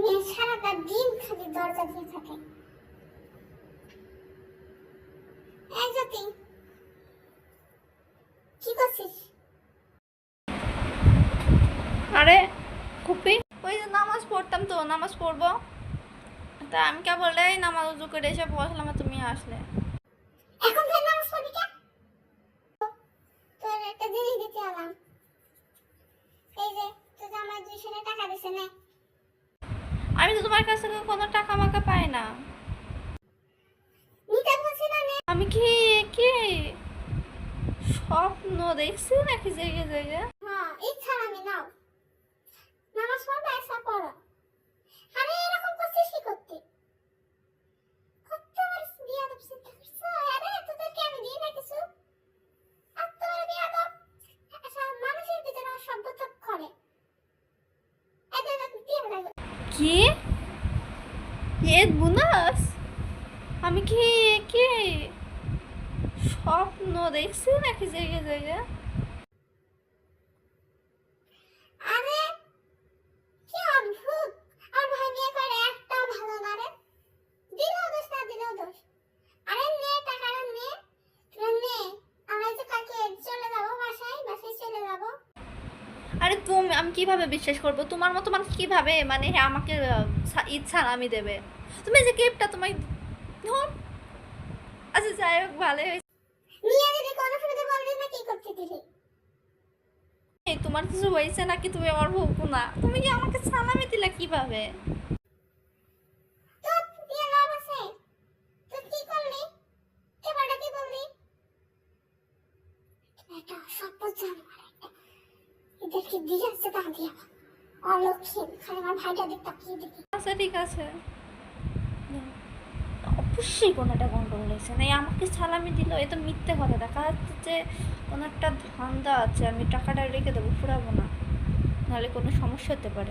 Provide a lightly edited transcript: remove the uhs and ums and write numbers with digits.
মেয়ে সারাটা দিন খালি দরজা দিয়ে থাকে। এই জ্যোতি, কি করছিস? আরে খুপি, ওই যে নামাজ পড়তাম, তো নামাজ পড়বো, তা আমি কে বলে নামাজ উজু করে এসে বসলাম, আর তুমি আসলে। এখন ফের নামাজ পড়বি কেন? তোর একটা জিনিস দিতে এলাম। এই যে তোর জামাই 200 টাকা দিছে না? আমি তো তোমার কাছ থেকে কোনো টাকা মাকা পাই না। নিতে বলছি না নে। আমি কি কি স্বপ্ন দেখছি নাকি জেগে জেগে? হ্যাঁ, ইচ্ছা আমি নাও। নামাজ পড়বে এসা পড়ো। আরে এরকম করছিস কি করতে? কতবার বিয়াদব চিন্তা করছো? আরে তোদেরকে আমি দিই না কিছু। আর তোর বিয়াদব আচ্ছা মানুষের ভিতরে সভ্যতা করে। এদের দিয়ে লাগবে। কি এর বুনাস? আমি কি কি স্বপ্ন দেখছি নাকি জেগে জেগে? আরে কি অদ্ভুত! আর ভাই বিয়ে করে একটাও ভালো না রে। দিলেও দোষ না দিলেও দোষ। আরে নে টাকাটা নে, তুই নে। আমরা যে কালকে চলে যাবো বাসায় চলে যাবো। আরে আমি কিভাবে বিশ্বাস করবো তোমার মতো মানুষ? কিভাবে মানে আমাকে ইচ্ছা আমি দেবে? তুমি যে গিফটটা তোমায় ধর, আচ্ছা যাই হোক, ভালো হয়েছে। নিয়ে যদি কোনো সুবিধা বলবি না কি করতে দিলি? এই তোমার কিছু হয়েছে নাকি? তুমি আমার ভুগবো না, তুমি কি আমাকে সালামি দিলা কিভাবে? তোর দিয়ে লাভ আছে? তুই কি করলি? এবারটা কি বললি? এটা সব জানোয়ার একটা। এদেরকে দিয়ে আসছে তা দিয়ে অলক্ষী খালি আমার ভাইটা দিক তাকিয়ে দেখি। আচ্ছা ঠিক আছে, অবশ্যই কোনো একটা গন্ডগোল হয়েছে। না আমাকে সালামি দিল, এ তো মিথ্যে কথা। দেখা যাচ্ছে যে কোনো একটা ধান্দা আছে, আমি টাকাটা রেখে দেবো, ফুরাবো না, নাহলে কোনো সমস্যা হতে পারে।